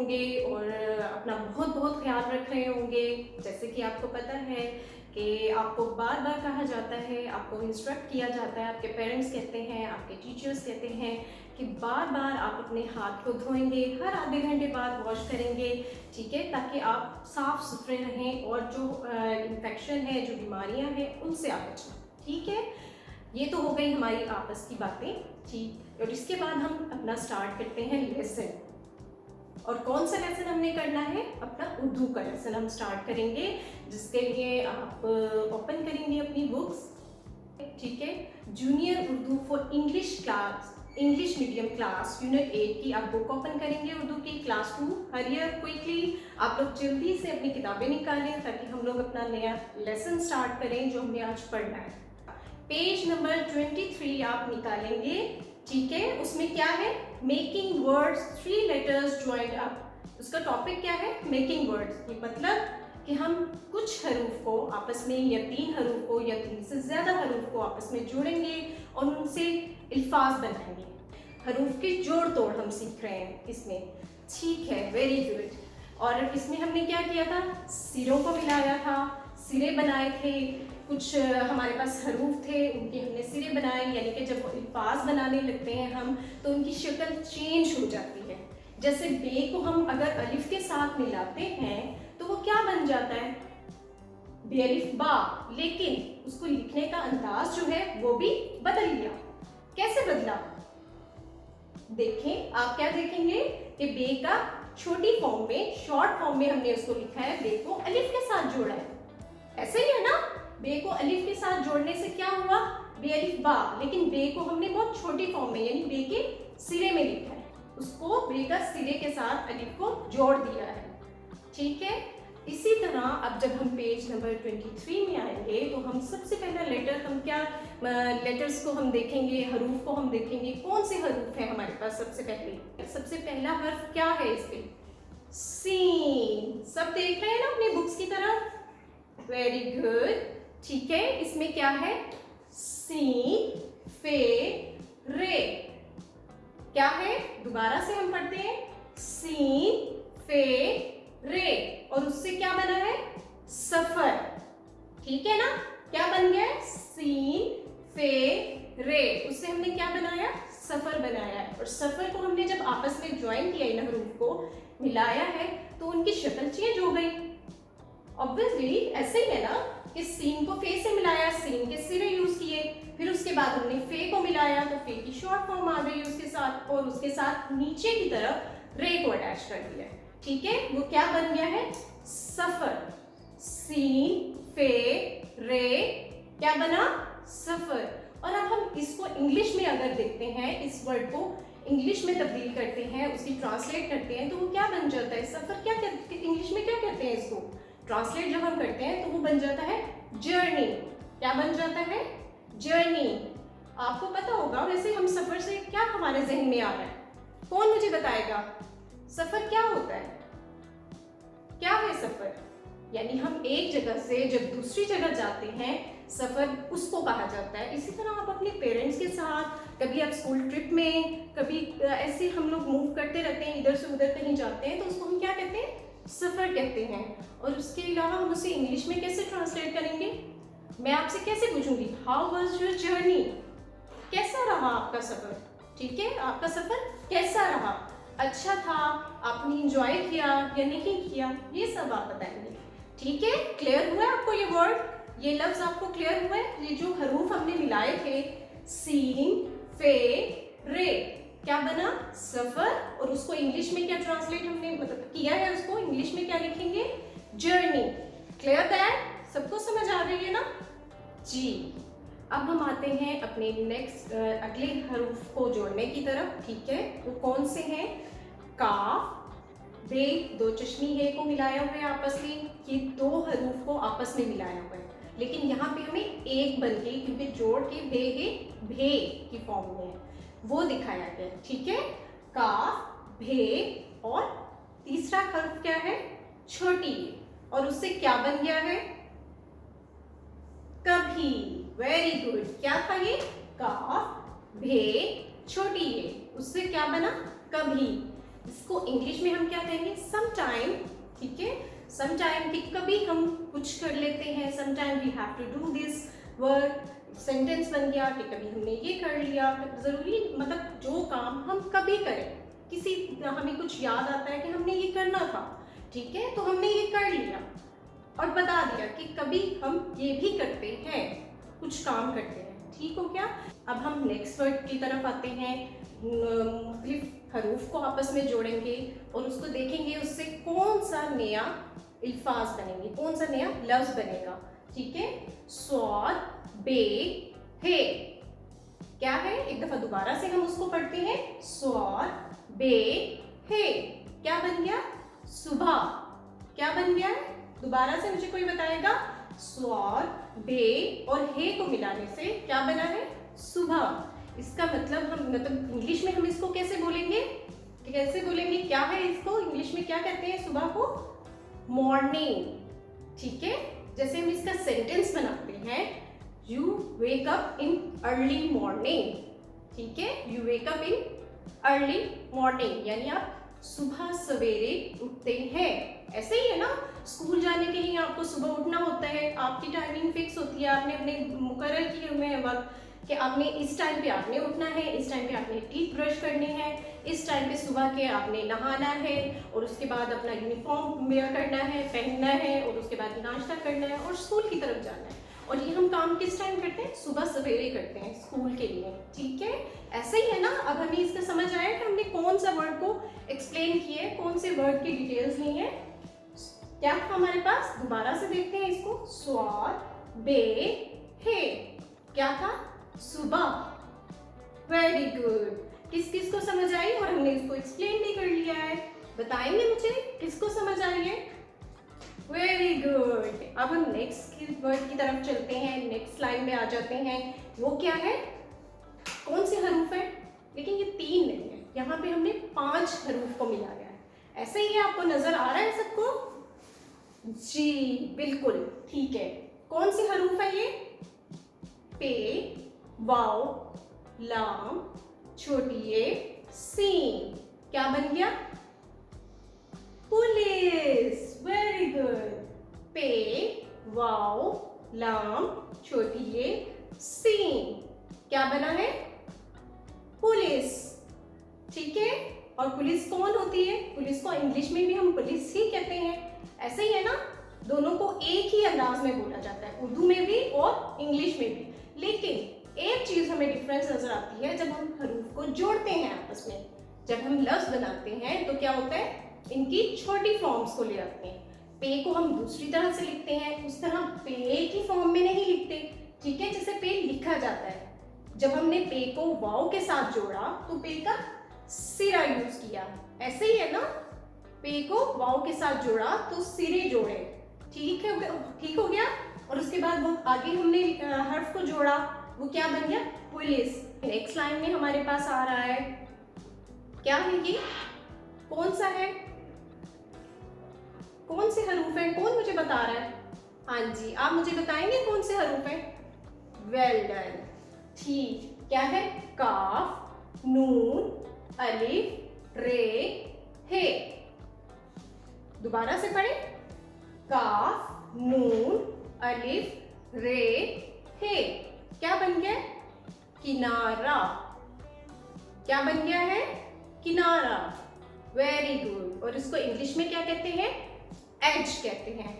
होंगे और अपना बहुत बहुत ख्याल रख रहे होंगे। जैसे कि आपको पता है कि आपको बार बार कहा जाता है, आपको इंस्ट्रक्ट किया जाता है, आपके पेरेंट्स कहते हैं, आपके टीचर्स कहते हैं कि बार बार आप अपने हाथ को धोएंगे, हर आधे घंटे बाद वॉश करेंगे, ठीक है, ताकि आप साफ सुथरे रहें और जो इन्फेक्शन है, जो बीमारियां हैं, उनसे आप बचें, ठीक है। ये तो हो गई हमारी आपस की बातें, ठीक। और इसके बाद हम अपना स्टार्ट करते हैं लेसन। और कौन सा लेसन हमने करना है? अपना उर्दू का लेसन हम स्टार्ट करेंगे, जिसके लिए आप ओपन करेंगे अपनी बुक्स, ठीक है। Junior Urdu for English class, English medium class unit 8 की आप बुक ओपन करेंगे उर्दू की, क्लास 2। हरियर क्विकली आप लोग जल्दी से अपनी किताबें निकालें ताकि हम लोग अपना नया लेसन स्टार्ट करें जो हमने आज पढ़ना है। पेज नंबर 23 आप निकालेंगे, ठीक है। उसमें क्या है? Making words 3 letters joined up. उसका टॉपिक क्या है? Making words. ये मतलब कि हम कुछ हरूफ को आपस में, या 3 हरूफ को, या 3 से ज़्यादा हरूफ को आपस में जोड़ेंगे और उनसे अल्फाज बनाएंगे। हरूफ के जोड़ तोड़ हम सीख रहे हैं इसमें, ठीक है, वेरी गुड। और इसमें हमने क्या किया था? सिरों को मिलाया था, सिरे बनाए थे, कुछ हमारे पास हरूफ थे, उनके हमने सिरे बनाए, यानी कि जब अल्फाज बनाने लगते हैं हम तो उनकी शक्ल चेंज हो जाती है। जैसे बे को हम अगर अलिफ के साथ मिलाते हैं तो वो क्या बन जाता है? बेअलिफ बा। लेकिन उसको लिखने का अंदाज जो है वो भी बदल गया। कैसे बदला? देखें, आप क्या देखेंगे कि बे का छोटी फॉर्म में, शॉर्ट फॉर्म में हमने उसको लिखा है, बे को अलिफ के साथ जोड़ा है। ऐसे ही है ना? बे को अलिफ के साथ जोड़ने से क्या हुआ? बेअलिफ बा। लेकिन बे को हमने बहुत छोटी फॉर्म में, यानी बे के सिरे में लिखा है, उसको बे का सिरे के साथ अलिफ को जोड़ दिया है, ठीक है। इसी तरह अब जब हम पेज नंबर 23 में आएंगे तो हम सबसे पहला लेटर, हम क्या लेटर्स को हम देखेंगे, हरूफ को हम देखेंगे। कौन से हरूफ है हमारे पास? सबसे पहला हर्फ क्या है इस पे? सीन। सब देख रहे हैं ना अपनी बुक्स की तरफ? वेरी गुड, ठीक है। इसमें क्या है? सीन, फे, रे। क्या है? दोबारा से हम पढ़ते हैं, सीन, फे, रे। और उससे क्या बना है? सफर, ठीक है ना? क्या बन गया है? सीन, फे, रे। उससे हमने क्या बनाया? सफर बनाया है। और सफर को हमने जब आपस में ज्वाइन किया, इन हरूफ को मिलाया है, तो उनकी शक्ल चेंज हो गई। ऑब्वियसली ऐसे ही है ना कि सीन को फे से मिलाया, सीन के सिरे यूज किए, फिर उसके बाद हमने फे को मिलाया तो फे की शॉर्ट फॉर्म आ गई उसके साथ, और उसके साथ नीचे की तरफ रे को अटैच कर दिया, ठीक है। वो क्या बन गया है? सफर। सीन, फे, रे, क्या बना? सफर। और अब हम इसको इंग्लिश में अगर देखते हैं, इस वर्ड को इंग्लिश में तब्दील करते हैं, उसकी ट्रांसलेट करते हैं, तो वो क्या बन जाता है? सफर क्या कहते हैं इंग्लिश में? क्या कहते हैं इसको? ट्रांसलेट जब हम करते हैं तो वो बन जाता है जर्नी। क्या बन जाता है? जर्नी। आपको पता होगा वैसे हम सफर से क्या हमारे जहन में आ रहा है? कौन मुझे बताएगा? सफर क्या होता है? क्या है सफर? यानी हम एक जगह से जब दूसरी जगह जाते हैं, सफर उसको कहा जाता है। इसी तरह आप अपने पेरेंट्स के साथ, कभी आप स्कूल ट्रिप में, कभी ऐसे हम लोग मूव करते रहते हैं, इधर से उधर कहीं जाते हैं, तो उसको हम क्या कहते हैं? सफर कहते हैं। और उसके अलावा हम उसे इंग्लिश में कैसे ट्रांसलेट करेंगे? मैं आपसे कैसे पूछूंगी, हाउ वाज योर जर्नी? कैसा रहा आपका सफर? ठीक है, आपका सफर कैसा रहा? अच्छा था? आपने इंजॉय किया या नहीं किया? ये सब आप बताएंगे, ठीक है। क्लियर हुआ है आपको ये वर्ड, ये लफ्ज आपको क्लियर हुआ है? ये जो हरूफ हमने मिलाए थे, सीन, फे, रे, क्या बना? सफर। और उसको इंग्लिश में क्या ट्रांसलेट हमने मतलब किया है, उसको इंग्लिश में क्या लिखेंगे? जर्नी। Clear that? सबको समझ आ रही है ना जी? अब हम आते हैं अपने नेक्स्ट अगले हरूफ को जोड़ने की तरफ, ठीक है। वो कौन से हैं? काफ, बे, दो चश्मी है को मिलाया हुआ है आपस में, ये 2 हरूफ को आपस में मिलाया हुआ है, लेकिन यहाँ पे हमें एक बन के, क्योंकि जोड़ के बे है, भे की फॉर्म में है, वो दिखाया गया, ठीक है। काफ, भे, और तीसरा हर्फ क्या है? छोटी, और उससे क्या बन गया है? कभी। Very good. क्या था ये? काफ, भे, छोटी ये, उससे क्या बना? कभी। इसको इंग्लिश में हम क्या कहेंगे, सम टाइम, ठीक है, सम टाइम कि कभी हम कुछ कर लेते हैं, some time we have to do this work, sentence बन गया कि कभी हमने ये कर लिया। जरूरी मतलब जो काम हम कभी करें, किसी हमें कुछ याद आता है कि हमने ये करना था, ठीक है, तो हमने ये कर लिया और बता दिया कि कभी हम ये भी करते हैं, कुछ काम करते हैं, ठीक हो गया। अब हम नेक्स्ट वर्ड की तरफ आते हैं। मुख्तलिफ हरूफ को आपस में जोड़ेंगे और उसको देखेंगे उससे कौन सा नया अल्फाज बनेंगे, कौन सा नया लफ्ज बनेगा, ठीक है। स्वाद, बे, हे, क्या है, एक दफा दोबारा से हम उसको पढ़ते हैं। स्वाद, बे, हे, क्या बन गया, सुबह। क्या बन गया है, दोबारा से मुझे कोई बताएगा। स्वाद, बे और हे को मिलाने से क्या बना है, सुबह। इसका मतलब हम इंग्लिश में हम इसको कैसे बोलेंगे, क्या है इसको इंग्लिश में क्या कहते हैं सुबह को, मॉर्निंग, ठीक है। जैसे हम इसका सेंटेंस बनाते हैं, you wake up in early morning, ठीक है, you wake up in early morning, यानी आप सुबह सवेरे उठते हैं। ऐसे ही है ना, स्कूल जाने के लिए आपको सुबह उठना होता है, आपकी टाइमिंग फिक्स होती है, आपने अपने मुकर्रर किए हुए हैं वक्त कि आपने इस टाइम पे आपने उठना है, इस टाइम पे आपने टीथ ब्रश करने हैं, इस टाइम पे सुबह के आपने नहाना है और उसके बाद अपना यूनिफॉर्म वेयर करना है, पहनना है और उसके बाद नाश्ता करना है और स्कूल की तरफ जाना है। और ये हम काम किस टाइम करते हैं, सुबह सवेरे करते हैं स्कूल के लिए, ठीक है। ऐसे ही है ना। अब हमें इसका समझ आया कि हमने कौन सा वर्ड को एक्सप्लेन किए, कौन से वर्ड की डिटेल्स ली है। क्या था हमारे पास, दोबारा से देखते हैं इसको। स्वाद, बे, हे, क्या था, सुबह। Very good. किस किस को समझ आई, और हमने इसको एक्सप्लेन भी कर लिया है। बताएंगे मुझे किसको समझ आई है। Very good. अब हम नेक्स्ट वर्ड की तरफ चलते हैं, नेक्स्ट लाइन में आ जाते हैं। वो क्या है, कौन से हरूफ है, लेकिन ये 3 नहीं है, यहाँ पे हमने 5 हरूफ को मिलाया है। ऐसे ही है, आपको नजर आ रहा है सबको, जी बिल्कुल ठीक है। कौन से हरूफ है ये, पे, वाव, लाम, छोटी ए, सीन। क्या बन गया, पुलिस। Very good. पे, वाव, लाम, छोटी ए, सीन, क्या बना है, पुलिस, ठीक है। और पुलिस कौन होती है, पुलिस को इंग्लिश में भी हम पुलिस ही कहते हैं। ऐसे ही है ना, दोनों को एक ही अंदाज में बोला जाता है, उर्दू में भी और इंग्लिश में भी। लेकिन एक चीज हमें डिफरेंस नजर आती है, जब हम हरूफ को जोड़ते हैं आपस में, जब हम लफ्ज बनाते हैं तो क्या होता है, इनकी छोटी फॉर्म्स को ले आते हैं। पे को हम दूसरी तरह से लिखते हैं, उस तरह पे की फॉर्म में नहीं लिखते, ठीक है, जैसे पे लिखा जाता है। जब हमने पे को वाव के साथ जोड़ा तो पे का सिरा यूज किया। ऐसे ही है ना, पे को वाव के साथ जोड़ा तो सिरे जोड़े, ठीक है, ठीक हो गया। और उसके बाद वो आगे हमने हर्फ को जोड़ा, वो क्या बन गया, पुलिस। नेक्स्ट लाइन में हमारे पास आ रहा है, क्या है ये, कौन सा है, कौन से हरूफ है, कौन मुझे बता रहा है। हाँ जी, आप मुझे बताएंगे कौन से हरूफ है। वेल डन, ठीक। क्या है, काफ, नून, अलिफ, रे, हे। दोबारा से पढ़े, काफ, नून, अलिफ, रे, हे। क्या बन गया, किनारा। क्या बन गया है, किनारा। Very good. और इसको इंग्लिश में क्या कहते हैं, एज कहते हैं।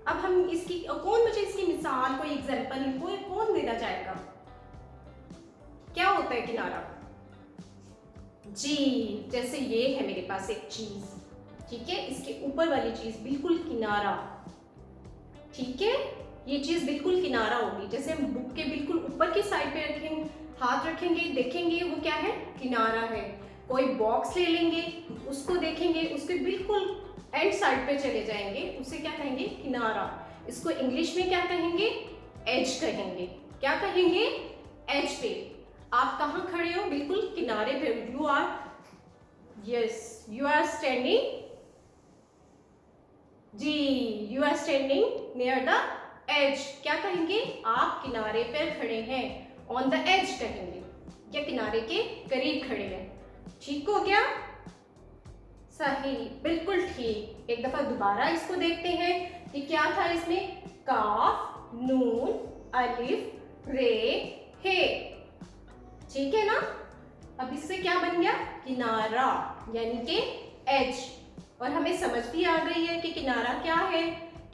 अब हम इसकी, कौन मुझे इसकी मिसाल, कोई एग्जांपल कोई कौन देना चाहेगा, क्या होता है किनारा। जी, जैसे ये है मेरे पास एक चीज, ठीक है, इसके ऊपर वाली चीज बिल्कुल किनारा, ठीक है, ये चीज बिल्कुल किनारा होगी। जैसे हम बुक के बिल्कुल ऊपर की साइड पे रखेंगे, हाथ रखेंगे, देखेंगे वो क्या है, किनारा है। कोई बॉक्स ले लेंगे, उसको देखेंगे, उसके बिल्कुल एंड साइड पे चले जाएंगे, उसे क्या कहेंगे, किनारा। इसको इंग्लिश में क्या कहेंगे, एज कहेंगे। क्या कहेंगे, एज पे। आप कहाँ खड़े हो, बिल्कुल किनारे पे। You are, yes, you are standing, जी, you are standing near the edge. क्या कहेंगे, आप किनारे पर खड़े हैं, ऑन द एज कहेंगे, या किनारे के करीब खड़े हैं। ठीक हो गया। सही, बिल्कुल ठीक। एक दफा दोबारा इसको देखते हैं कि क्या था इसमें। काफ, नून, अलिफ, रे, हे। ठीक है ना। अब इससे क्या बन गया, किनारा, यानी कि एज। और हमें समझ भी आ गई है कि किनारा क्या है,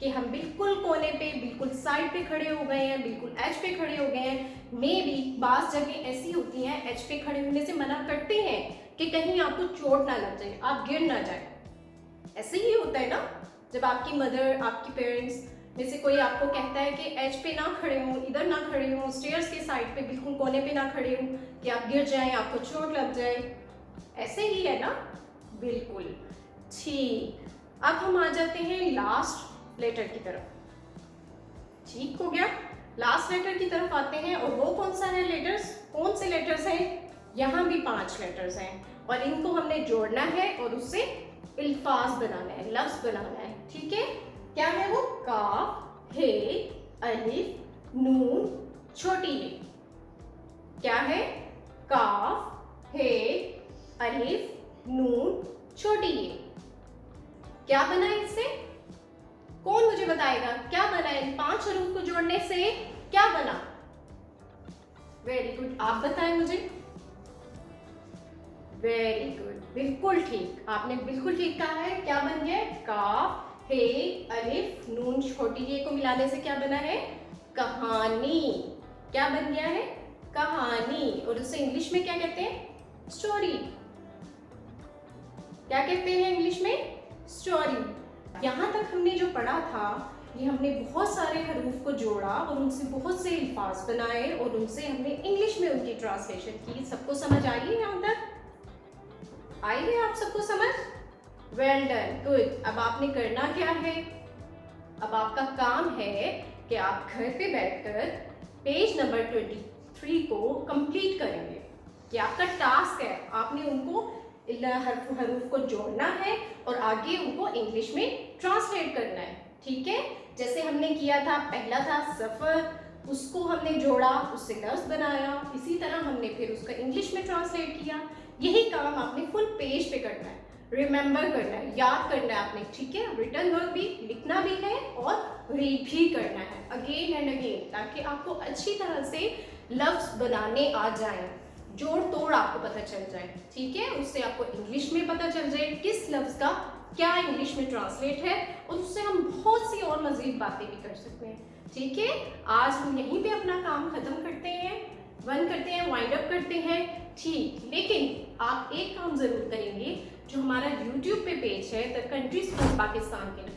कि हम बिल्कुल कोने पे, बिल्कुल साइड पे खड़े हो गए हैं, बिल्कुल एज पे खड़े हो गए हैं। मे बी बास जगह ऐसी होती हैं एज पे खड़े होने से मना करते हैं कि कहीं आपको चोट ना लग जाए, आप गिर ना जाए। ऐसे ही होता है ना, जब आपकी मदर, आपकी पेरेंट्स में से कोई आपको कहता है कि एज पे ना खड़े हो, इधर ना खड़े हो, स्टेयर्स के साइड पे बिल्कुल कोने पे ना खड़े हो कि आप गिर जाएं, आपको चोट लग जाए। ऐसे ही है ना, बिल्कुल ठीक। अब हम आ जाते हैं लास्ट लेटर की तरफ। ठीक हो गया, लास्ट लेटर की तरफ आते हैं। और वो कौन सा है लेटर्स, कौन से लेटर्स हैं? यहाँ भी 5 लेटर्स हैं और इनको हमने जोड़ना है और उससे अल्फाज बनाना है, लफ्ज बनाना है। ठीक है, क्या है वो? काफ, हे, अलिफ, नून, छोटी ये। क्या है? काफ, हे, अलिफ, नून, छोटी ये। क्या बना इससे? कौन मुझे बताएगा क्या बना? इन 5 हरूफ को जोड़ने से क्या बना? वेरी गुड, आप बताएं मुझे। वेरी गुड, बिल्कुल ठीक, आपने बिल्कुल ठीक कहा है। क्या बन गया? काफ, हे, अलिफ, नून, छोटी ये को मिलाने से क्या बना है? कहानी। क्या बन गया है? कहानी। और उसे इंग्लिश में क्या कहते हैं? स्टोरी। क्या कहते हैं इंग्लिश में? स्टोरी। यहाँ तक हमने जो पढ़ा था, ये हमने बहुत सारे हरूफ को जोड़ा और उनसे बहुत से अल्फाज बनाए और उनसे हमने इंग्लिश में उनकी ट्रांसलेशन की। सबको समझ आई है यहाँ तक? आई है आप सबको समझ? Well done, good. अब आपने करना क्या है? अब आपका काम है कि आप घर पे बैठकर पेज नंबर 23 को कंप्लीट करेंगे। कि आपका टास्क है, आपने उनको हरूफ को जोड़ना है और आगे उनको इंग्लिश में ट्रांसलेट करना है। ठीक है, जैसे हमने किया था, पहला था सफर, उसको हमने जोड़ा, उससे लफ्ज बनाया, इसी तरह हमने फिर उसका इंग्लिश में ट्रांसलेट किया। यही काम आपने फुल पेज पे करना है, रिमेंबर करना है, याद करना है आपने। ठीक है, रिटर्न वर्क भी लिखना भी है और रीड भी करना है अगेन एंड अगेन, ताकि आपको अच्छी तरह से लफ्ज बनाने आ जाए, जोड़ तोड़ आपको पता चल जाए। ठीक है, उससे आपको इंग्लिश में पता चल जाए किस लफ्ज का क्या इंग्लिश में ट्रांसलेट है, और उससे हम बहुत सी और मजीद बातें भी कर सकते हैं। ठीक है, आज हम यहीं पे अपना काम खत्म करते हैं, बंद करते हैं, वाइंड अप करते हैं। ठीक, लेकिन आप एक काम जरूर करेंगे, जो हमारा YouTube पे पेज है द कंट्रीज फ्रॉम पाकिस्तान के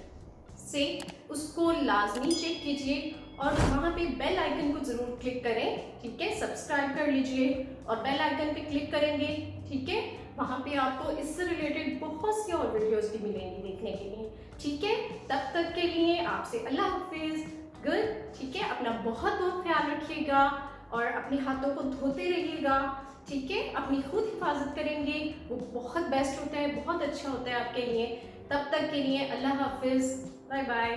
से, उसको लाजमी चेक कीजिए और वहाँ पे बेल आइकन को जरूर क्लिक करें। ठीक है, सब्सक्राइब कर लीजिए और बेल आइकन पे क्लिक करेंगे। ठीक है, वहाँ पे आपको इससे रिलेटेड बहुत सी और वीडियोस भी मिलेंगी देखने के लिए। ठीक है, तब तक के लिए आपसे अल्लाह हाफिज। गुड। ठीक है, अपना बहुत बहुत ख्याल रखिएगा और अपने हाथों को धोते रहिएगा। ठीक है, अपनी खुद हिफाजत करेंगे, वो बहुत बेस्ट होता है, बहुत अच्छा होता है आपके लिए। तब तक के लिए अल्लाह हाफिज, बाय बाय।